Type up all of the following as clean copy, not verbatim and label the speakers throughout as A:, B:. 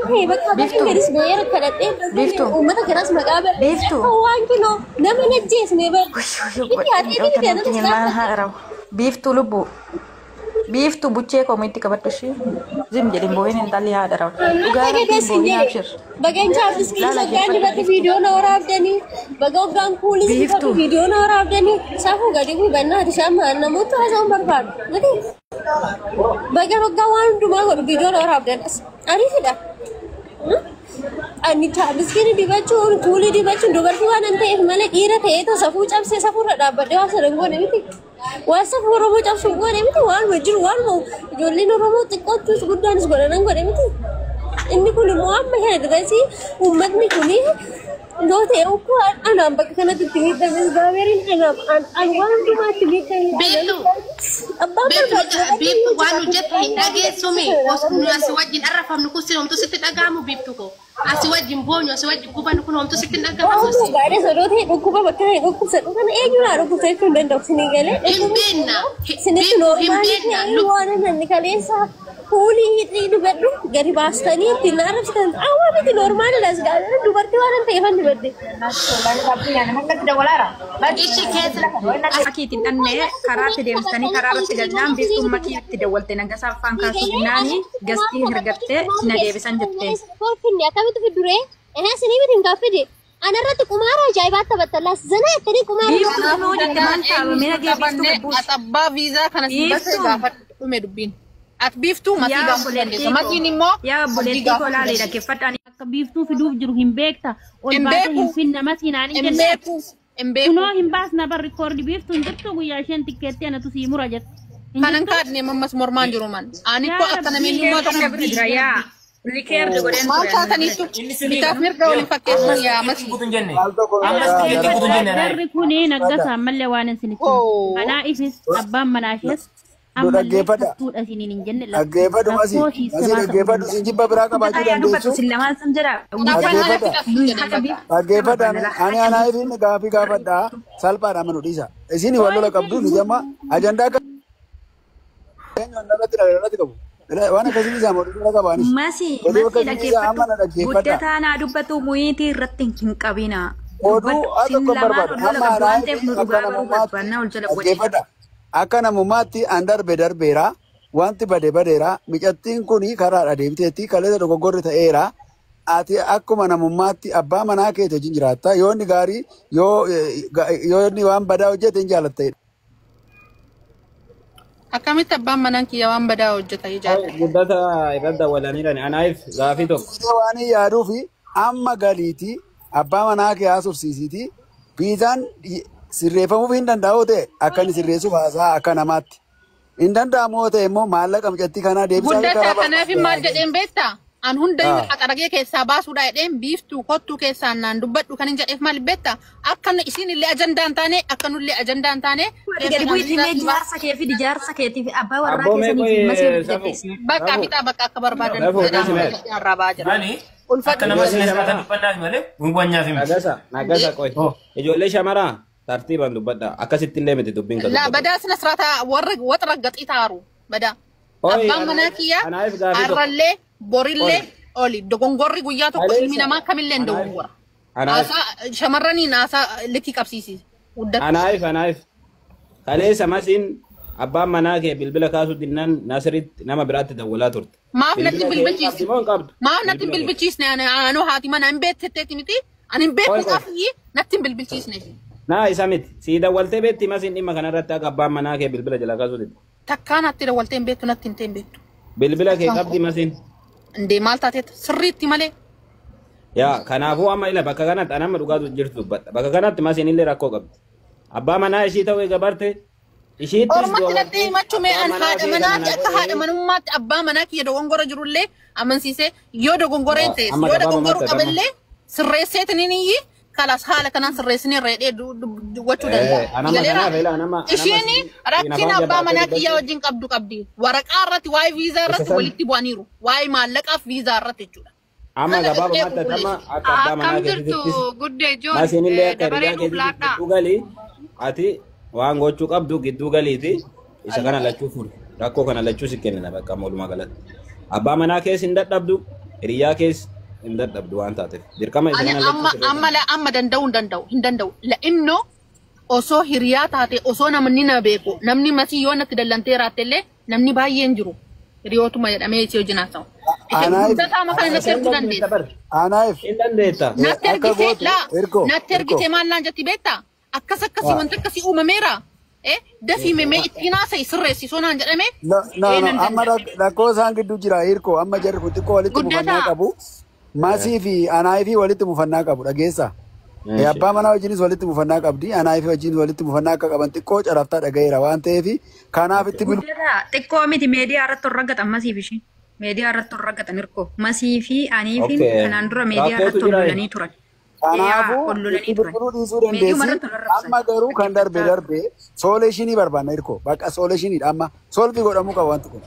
A: هي بكره كده اسمه كرتين وما تكرس مقابل هو كيلو لما نجيسني
B: بيفتو لبو بيفتو بوتشي كوميتي كبرتشي زم جدي بوين انتالي هذا راو
A: بقى انت عارف سكرين سكان دي فيديو نورا عبدني بقى وقان كولي فيديو نورا عبدني سافو غادي بنا هشام انا موت هذا مرفاد غادي بقى وان دوما فيديو نورا عبدني عارف ده أني تعبس كني دبچون كولي دبچون دوبرتي وانا انت مالك إيرة تيتا سافو جاب سي سافو ردا بدي واسرنغو نمتي واسافو رومو جاب سوغو نمتي وان وجر وان مو جولي رومو تقوتو سغدان سغدان نمتي إني كل مهم هذا غسي ومدني كوني لو تيوكو أنا بقى كنا تتميت بس غامرين أنا وان ما تميت
C: بيبتو وانو جت هيداجي سومي وسكونو أسواجين أرفع نكوسي هم تسيت أجامو بيبتوكو أسواجين بونيو أسواجين كوبا نكون هم تسيت أجامو
A: سوسي بعد سرود هي كوبا بكرة كوبا سرود أنا إيه جونا رو كوبا يكون بين دوكسيني قالة
C: إمبينا
A: سنة نورمال يعني وانا ننكالين سا كولي هيدري بدو غريب أستاني تنارب سكان أوه بيت نورمال لازم قال دوبرتي وانا تيفان دوبرتي
C: إيش كذا
B: أكيد إن كرات ديمستاني كرات تجدنا بيستو مكي تدولت نجاسا فانكا سودناني جستي هرجتة ندي بسنجتة
A: فيني أكمل في الدورة أنا سني بدين كافيدي أنا رأيت كمارا جايبات تبتلا زنا تري كمارا
C: أتبا فيزا كان بس إضافة ومدبين أتبيفتو ما تيجا ما تينيمو
B: يا بوليتي كولا ليدا كيفت أنا كبيفتو في دوب جروهم بيكتا والبعضهم في النماس هناني جنة كنوا هم باس نبر ريكورد بيفتو نجتو ويا عشان تكتي أنا تسي مراجعة
C: كان كارني ممس مرمان جرومان أنا كو أكتر مني ما
B: تقدر يا ريكيرد ودين
C: ما كان يتو بتافمير كولين فكيس يا مس
D: بوتون جنة أمس تيجي بوتون جنة
B: ريكوني نجاسا ملة وانا سنتي أنا إفس أبام مناشس
E: Aggeeffadha. Aggeeffadhu masi. Masi aggeeffadhu sinjibba biraa qabaachuu dandeessu. Aggeeffadha. Ani anaa ifiin gaafii gaafadha. Salphaadha manu dhiisa. Isin wal lola qabdu ni jamma ajandaa kan irratti qabu. Waan akkasii isaa mootummaa qabaanis.
B: Masi guddataa naa dubbatu muyiitii irratti hin qabina.
E: Oduu akka kan barbaadu. Amma anaa aggeeffadha. Akka namummaatti an darbeera wanti badeera micattiin kuni karaadha deemteetti kaleessa dogoggorri ta'eera ati akkuma namummaatti abbaa manaa keetii wajjin jiraatta yoo inni gaarii yoo inni waan badaa hojjete hin jaalatta'edha.
C: Akkamitti abbaan manaa kiyya waan badaa hojjeta jaalladha.
D: Guddata irratti walaniidhaan anaaf gaafii tokko.
E: Waan yaaduu fi amma galiiti abbaa manaa kee haasofsiisiiti viizaan sirreeffamuuf hin danda'u ta'e akka inni sirreessuuf haasaa akka namaatti. Hin danda'amu ta'e immoo maallaqa micattii kanaa deebisaa
C: Guddata kanaaf maal jedheen beektaa? An hunda qarqaragee keessaa baasuudha jedheen biiftuu kottuu keessaan naan dubbadhu kan hin jedheef maal beektaa? Akka isin illee ajandaa hin taane akka nullee ajandaa hin taane.
B: Gadi bu'iitimee jaarsa kee fi jaarsa keetiif abbaa warraa keessanii fi
C: bakka bitaa bakka akka barbaadan arrabaa jira.
D: Ulfaatu nama sinasmata dubbadhaaf malee gungwanyaaf himi.
F: Nagasa qoy. Ijoollee shamaraa tartiibaan dubbadha akkasitti illee miti dubbiin qabu.
C: La badaa sinasrata warra waxra gaxii taaru badaa. Abbaan manaa kiyya arrallee borillee oli dogongorri guyyaa tokko ilmi namaa kamillee hin dogongora. Shamarranii naasaa likkii qabsiisi.
F: Anaaf kaleessa masiin abbaan manaa kee bilbila kaasuu dinnaan Nasiritti nama biraatti dawwalaa turte.
C: Maaf natti bilbilchiisne. Maaf natti bilbilchiisne anoo haati mana hin beektetteeti miti. Ani hin beeku qaafii natti bilbilchiisne.
F: Naa isa miti sii dawwaltee beekti masiin dhimma kanarratti akka abbaan manaa kee bilbila jala kaasuu didde.
C: Takkaan natti dawwaltee hin beektu natti hin beektu.
F: Bilbila kee qabdi masiin.
C: Ndee maal taateet sirriitti malee.
F: Yaa kanaafuu amma ila bakka kanatti anamma dhugaatu jirtu dubbadha. Bakka kanatti masiin illee rakkoo qabdi. Abbaa manaa ishii ta'uu eega barte.
C: Ormatti natti himachume an haadha manaatti akka haadha manummaatti abbaa manaa kiyya dogongora jirullee amansiisee yoo dogongoree ta'e yoo dogongoruu qaballee sirreesseetiniin iyyi kalas haala kanaan sirreessinee reedhee gochuu danda'a. Ishiin rakkina abbaa manaa kiyyaa wajjin qabdi. Waraqaa irratti waa'ee viizaa irratti walitti bu'aniiru. Waa'ee maallaqaaf viizaa irratti jechuudha.
F: Amma gabaabumatti amma akka abbaa manaa keessatti
C: guddee ijoollee
F: masiin illee akka hiriyaa keessatti gidduu galii ati waan gochuu qabdu gidduu galiiti isa kana lachuu fuudhu rakkoo kana lachuu si kennina bakka walumaa galatti abbaa manaa keessa hin dadhabdu hiriyaa keessa hin dadhabdu waan taateef dirqama isa kana
C: amma danda'u la'inno osoo hiriyaa taate osoo namni na beeku namni masii yoo natti dallantee raattellee namni baay'een jiru hiriyootuma jedhamee si hojii naasa'u. Natti ergite maal naan jetti beektaa akkas akkasii wanta akkasii uumameera. Dafii memee itti naasa'e sirreessi sonaan jedhame.
E: Amma rakkoo isaan gidduu jira hirkoo amma jarri kun xiqqoo walitti mufannaa qabu. Masii fi anaa fi walitti mufannaa qabu dhageessa. Abbaa manaa wajjinis walitti mufannaa qabdi anaa fi wajjin walitti mufannaa akka qaban xiqqoo caraftaa dhagayeera waan ta'eef kanaaf itti bilu.
G: Xiqqoo miti meediyaa irratti horragatan masii fi meediyaa irratti horragatan hirkoo masii fi anii fi kanaan dura meediyaa irratti hollolanii turan.
E: Kanaafuu bilbiluu dhiisuu dandeessi. Amma garuu kan darbe sooleeshinii barbaanna hirkoo bakka sooleeshiniidha amma soolfii godhamuu qaba wanti kun.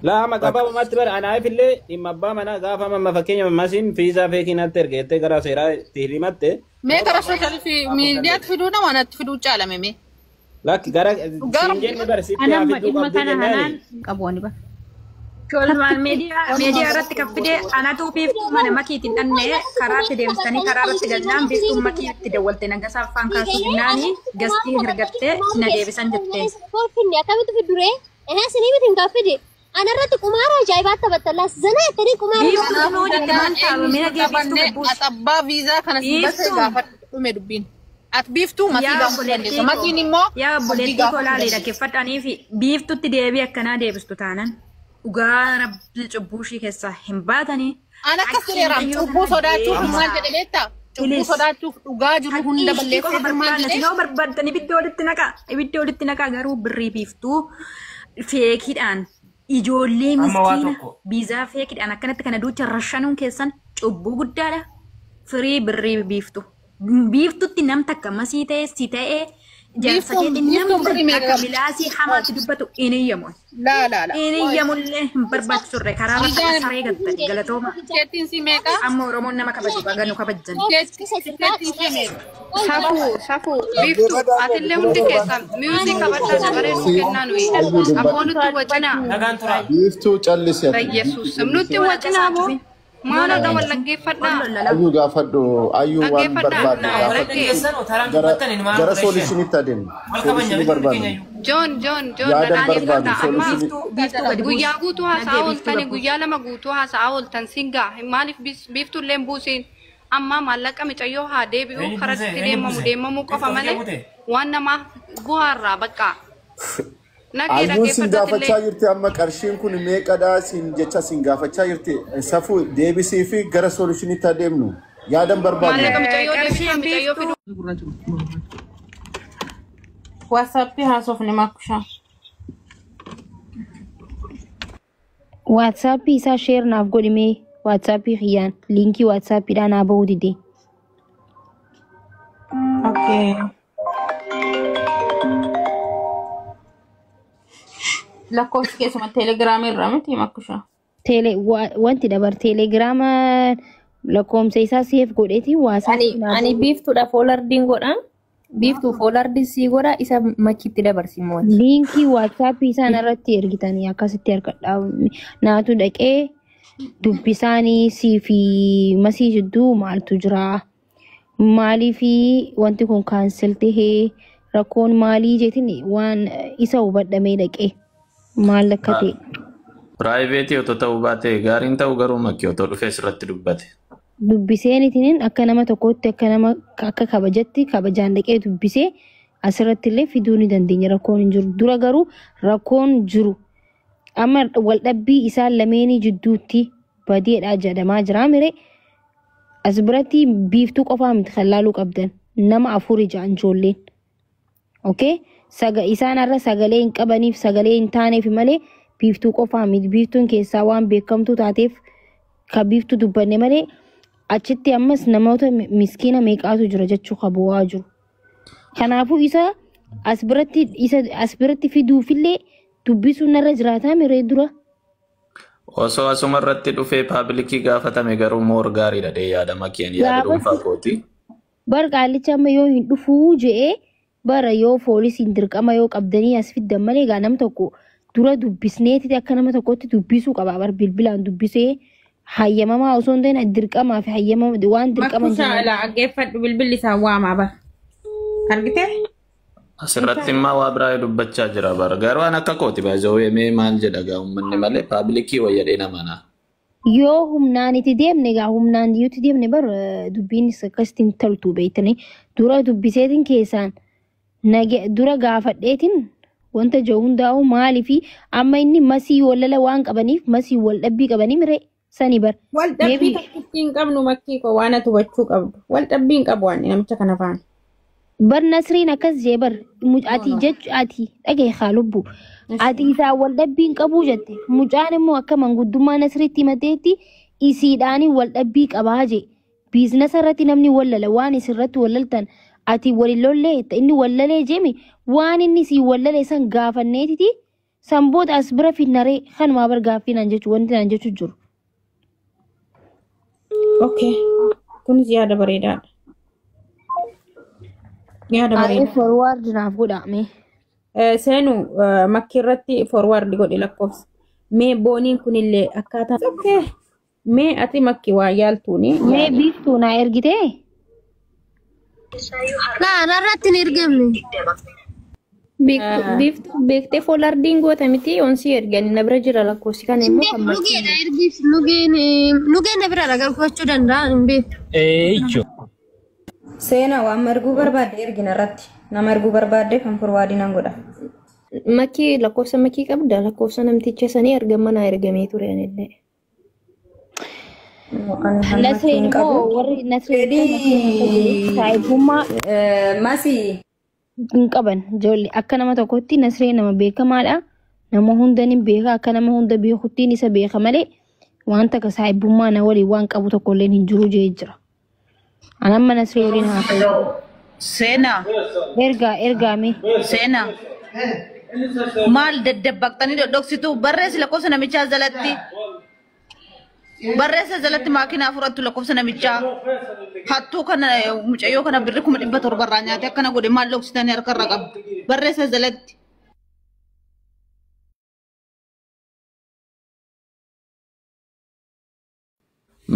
F: Lama gabaa matti bara anaa fillee dhimma abbaa manaa gaafa amma fakkeenya masiin fiizaa feekii natti ergeettee gara seeraa itti hirimatte.
C: Mee karaa sooshaaliif miidiyaatti fiduu nama natti fiduu caalame mee.
F: Lakki gara siinjeenni barsiitti haa fiduu qabdi jennaan.
B: Qabuuni ba.
G: Tolmaan meediyaa irratti kan fide anatu biiftuu mana makiitiin dhannee karaatti deemsanii karaa irratti galnaan biiftuun makiitti dawwalte nagasaa afaan kaasuu jennaanii gastii hirgattee na deebisan jettee.
A: Finni akkamitti fiduree? Sinii miti hin gaafide. Ana irratti kumaara ajaa'ibaatti taphattallaas zana jettanii kumaara.
G: Biiftuu jettee maan taa'amee geeffistuu qabbuus.
C: Abbaa viizaa kanas baasee gaafa dhume dubbiin. At biiftuu matii gaafa dandeessa. Matiin immoo
G: yaa obboleettii kolaalee dhaggeeffadhanii fi biiftutti deebii akkanaa deebistu taanan. Ugaa rabbi cubbuu ishii keessaa hin baatanii.
C: Ana akkas tureeraam cubbuu sodaachuuf maal jedhe beektaa? Cubbuu sodaachuuf dhugaa jiru hunda balleessuuf maal jedhe?
G: Yoo barbaadan ibidda walitti naqaa garuu birrii biiftuu feekiidhaan ijoollee miskiina biizaa feekiidhaan akkanatti kana duucha rashanuun keessan cubbuu guddaadha. Firii birrii biiftu. Biiftutti nam takka masii ta'e si ta'ee jaarsa keetiin namni akka milaasii hamaatti dubbatu iniyyamu. Iniyyamullee hin barbaachisurre karaa bakka saree gattanii galatooma.
C: Keettiin si meeqa?
G: Amma Oromoon nama kabaju baganu kabajjan.
C: Keettiin si meeqa?
H: Safuu biiftuu atillee hundi keessan miuziika baddaa bareedu kennaa nuyi ammoo nutti wacinaa.
I: Biiftuu callisee.
H: Yesuus nutti wacinaa moo? Maala dawal laggeeffadhaa.
I: Ayyuu gaafadhu ayyuu waan barbaadde gara soolishinitti adeemu. Soolishinii barbaadde.
H: Joon
I: yaadan barbaadu soolishinii.
H: Guyyaa guutuu haasa'aa ooltani guyyaa lama guutuu haasa'aa ooltan singaa maaliif biiftuullee buusiin amma maallaqa micayyoo haa deebi'u karatti deemamuu qofa malee waan nama bu'aarraa bakka.
I: Ayyuun sin gaafachaa jirti amma qarshiin kun meeqadhaa sin jecha sin gaafachaa jirti safuu deebisii fi gara soolishinitti adeemnu yaadan barbaadu.
B: WhatsApp haasofne makusha.
J: WhatsApp isaa share naaf godhime WhatsApp xiyaan linkii WhatsApp dhaan haa bahuu dide.
B: Okay. Lakkoofsi keessuma teelegiraamii irraa miti makusha.
J: Wanti dabar teelegiraama lakkoomsa isaa siif godheeti WhatsApp.
A: Ani biiftuudha foolardiin godha. Biiftuu foolardii sii godha isa machiitti dabarsi immoo.
J: Linkii WhatsApp isaan irratti ergitanii akkasitti harkadhaa naatu dhaqee dubbisaanii sii fi masii jidduu maaltu jira. Maalii fi wanti kun kaansel tahee rakkoon maalii jeetiin waan isa hubadhamee dhaqee. Maal akka ta'e.
K: Private yoo ta'u baate gaariin ta'u garuu makkii yoo dhufe irratti dubbate.
J: Dubbiseenitiin akka nama tokkotti akka nama akka kabajatti kabajaan dhaqee dubbisee asirratti illee fiduu ni dandeenya rakkoon hin jiru. Dura garuu rakkoon jiru. Amma waldhabbii isaan lameenii jidduutti badeedhaa jedhamaa jira mire as biratti biiftuu qofaa miti kan laaluu qabdan nama afur ijaan ijoolleen. Okay? Isaan irra sagalee hin qabaniif sagalee hin taaneef malee biiftuu qofaa miti biiftuun keessaa waan beekamtuu taateef kan biiftuu dubbanne malee achitti ammas namoota miskiina meeqaatu jira jechuu qabu'aa jiru. Kanaafuu isa as biratti fiduufillee dubbisuun irra jiraataa miree dura.
K: Osoo asuma irratti dhufee paabilikii gaafatame garuu moor gaariidha dee yaada makiin yaada dhuunfaa kooti.
J: Barqaalicha amma yoo hin dhufuu je'ee bara yoo poolisiin dirqama yoo qabdanii as fiddan malee gaa nama tokko dura dubbisneeti akka nama tokkotti dubbisuu qaba bar bilbilaan dubbisee hayyamamaa osoo hin ta'in dirqamaa fi hayyamama waan dirqaman
B: Makusa aggeeffadhu bilbilli isaa waamaa bara. Argitee?
K: Asirratti immoo waa biraa dubbachaa jira bara. Garuu an akka kooti baay'ee mee maal jedha gaa uummanni malee paabilikii wayyadhee namana.
J: yoo humnaan itti deemne gaa humnaan itti deemne bar dubbiin akkasitti taltu beeytanii dura dubbiseetiin keessaan dura gaafadheetiin wanta jiru hundaa'u maalii fi amma inni masii wallala waan qabaniif masii wal dhabbii qabanii mire sani bar.
B: Wal dhabbii takkiin qabnu makkii ko waan ati hubachuu qabdu. Wal dhabbiin qabu waan namicha kana faana.
J: Bar Nasriin akkas jee bar ati jechu ati dhagee haalubbu ati isaa wal dhabbiin qabu jette mucaan immoo akka manguddummaa Nasriitti himateetti isiidhaanii wal dhabbii qabaa jee biizinasa irratti namni wallala waan isirratti wallaltan ati walilollee inni wallalee jeemi waan inni si wallalee san gaafanneetiti sanboota as bira finnaree kanuma bar gaaffii naan jechu wanti naan jechu jiru.
B: Okay. Kunis yaada bareedaadha. Yaada bareedaa.
J: Forward naaf godhame.
B: Seenu makkii irratti forward godhe lakkoofsa. Mee booniin kunillee akkaataa. Okay. Mee ati makkii waa yaaltuuni.
J: Mee biiftuu naa ergitee?
A: Narratti hin ergamne.
J: Biiftuu beektee foolardiin goota miti onsi ergani na bira jira lakkoofsi kan immoo kan
A: Nugeedha ergiif nugeen na bira galfachuu danda'a hin beeku.
F: Icho.
G: Seena waan marguu barbaadde ergina irratti nama erguu barbaadde kan forwaadinaan godha.
J: Makkii lakkoofsa makkii qabda lakkoofsa namticha sanii ergamana ergamee ture anillee. Nasreen immoo warri Nasreen saayibummaa
G: Masii
J: hin qaban ijoollee akka nama tokkotti Nasreen nama beekamaadha. Nama hunda ni beeka akka nama hunda beekuttiin isa beeka malee wanta akka saayibummaa na waliin waan qabu tokkollee hin jiru jee jira. Anamma Nasreen waliin haasa'u.
C: Seena.
J: Ergaame.
C: Seena. Maal daddabaqxanii dhodhoksitu barreessi lakkoofsa namichaa jalatti. Barreessa jalatti maakinaa furattu lakkoofsa namichaa. Hattuu kana mucayyoo kana birri 700 irraa nyaate akkana godhe maal dhoksitanii harkarra qabdu. Barreessa jalatti.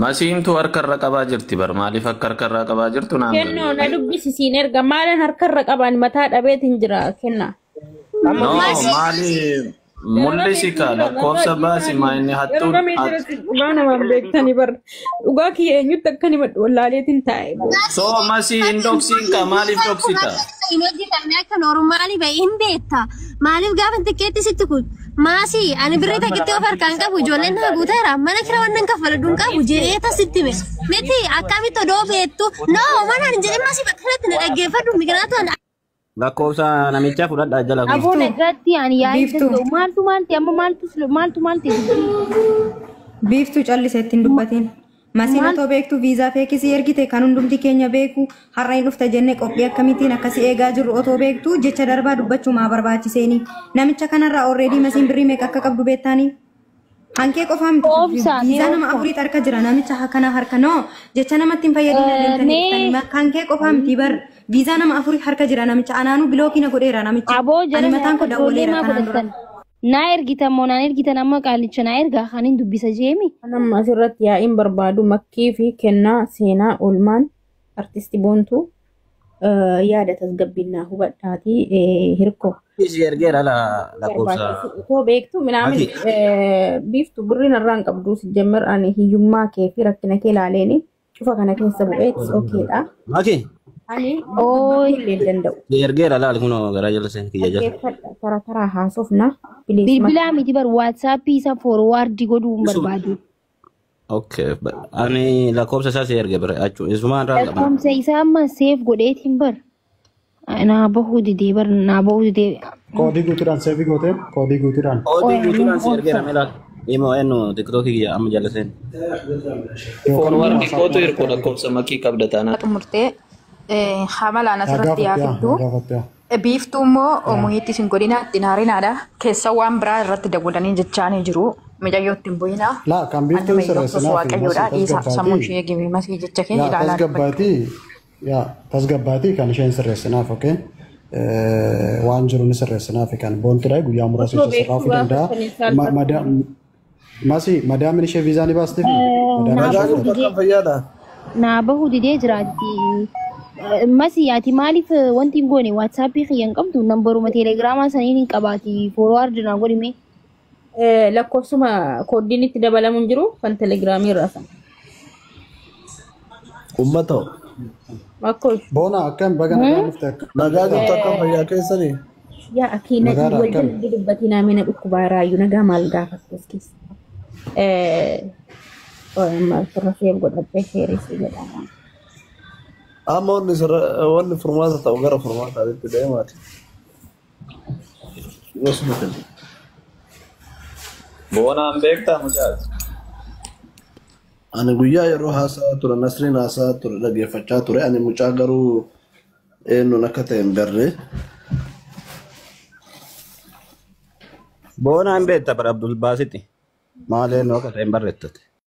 K: Masiintu harkarra qabaa jirti bar maaliif akka harkarra qabaa jirtu naan
B: Kennoo na dubbisiisiin erga maalan harkarra qaban mataa dhabeetiin jira kenna.
K: No maali mul'isi ka lakkoofsa baasi maa inni hattuun
B: dhugaa namaan beektanii bar dhugaa kiyya eenyutti akka nima wallaaleetiin taa'e.
K: So masii hin dhoksiin ka maaliif dhoksita?
A: Hin hojjetamne akka noormaali bahe hin beekta. Maaliif gaafa tikkeetti sitti kun maasii ani birrii takkitti of harkaan qabu ijoolleen haa guuteera mana kira wannan kaffaladhuun qabu jedheeta sitti me miti akkamitti odoo beektu noo mana hin jedhin maasii bakka kanatti na dhaggeeffadhu migraatu
F: lakkoofsa namichaa fudhadhaa jala kun.
J: Abuun irratti ani yaa'ii maaltu amma maaltu
G: Biiftuu callisee ittiin dubbatiin. Masiin otoo beektu viizaa feekisii ergite kan hundumti keenya beeku har'a hin dhufta jennee qophii akkamittiin akkasii eegaa jirru otoo beektu jecha darbaa dubbachuu maa barbaachiseeni. Namicha kanarraa alreedii masiin birrii meeqa akka qabdu beektanii? Hankee qofaa miti. Viizaa nama afurii harka jira namicha kana harka noo jecha namatti hin fayyadin hankee qofaa miti bar viizaa nama afurii harka jira namicha anaanuu bilookii na godheera namicha. Ani mataan koo daawwaleera kanaan dura.
J: Naa ergitan moo naan ergitan amma qaalicha naa ergaa kan hin dubbisa jeemi.
B: Nama asirratti yaa'iin barbaadu makkii fi kennaa seenaa oolmaan artisti boontuu yaada tasgabbinnaa hubadhaatii hirkoo.
F: Isi ergeera lakkoofsa.
B: Otoo beektu minaamin biiftu birriin irraan qabdu sijjammar ani hiyyummaa kee fi rakkina kee ilaaleeni cufa kana keessa bu'eetis okeedha.
F: Maki.
B: Ani illee danda'u.
F: Ergeera laal kunoo garaa jala seen kiyya jala.
B: Taraa haasofna.
J: Bilbilaa miti bar waatsaappii isa foorwaardii godhuu barbaadu.
F: Okay, ani lakkoofsa isaa si erge bira achuu isumaan irraa qaba.
J: Lakkoofsa isaa amma seef godheetiin bar. Naa bahuu didee bar naa bahuu didee.
L: Koodii guutuudhaan seefii gootee koodii guutuudhaan.
F: Koodii guutuudhaan si ergeera meelaal. Imo enu tiktokii kiyya amma jala seen.
K: Forward kootu hirkoo lakkoofsa makkii qabda taanaa.
G: Xumurtee hamalaan asirratti yaafiddu. Biiftuu immoo muhiitti sin godina dinaarinaadha. Keessa waan biraa irratti dabalanii jechaanii jiru. Mijayyoo ittiin bu'ina.
L: Laa kan biiftuu sirreessinaa
G: waaqayyoodha. Dhiisa sammuu ishee eegimii masii jecha kee ilaalaa
L: tasgabbaatii kan isheen sirreessinaaf okee. Waan jiru ni sirreessinaaf kan boontuudha guyyaa muraasa sirraafuu danda'a. Masi madaamin ishee viizaa ni baastee fi
J: naa bahu didee jiraatti. Masi ati maaliif wanti hin goone waatsaappii kiyyan qabdu nambaruma teelegiraamaa saniin hin qabaati foorwaard naa godhime.
B: Lakkoofsuma kooddiin itti dabalamu hin jiru kan teelegiraamii irraa san.
M: Ummata.
B: Makkoos.
L: Boona akkam baga nagaa dhufte akka.
M: Nagaa dhufte akkam fayyaa keessanii.
B: Yaa akiina wajjin dubbatii naamina dhukkubaa raayyuu nagaa maal gaafattus keessa. Maal sirrafee godhattee sheerisii jedhama.
M: Amma wanni furmaata ta'u gara furmaataatti deemaati.
K: Boonaan beektaa mucaas.
M: Ani guyyaa yeroo haasaa ture Nasriin haasaa ture dhaggeeffachaa ture ani mucaa garuu eenyuun akka ta'e hin beekne.
F: Boonaan beektaa bara Abdul Baasiti. Maal eenyu akka ta'e hin barreeffate.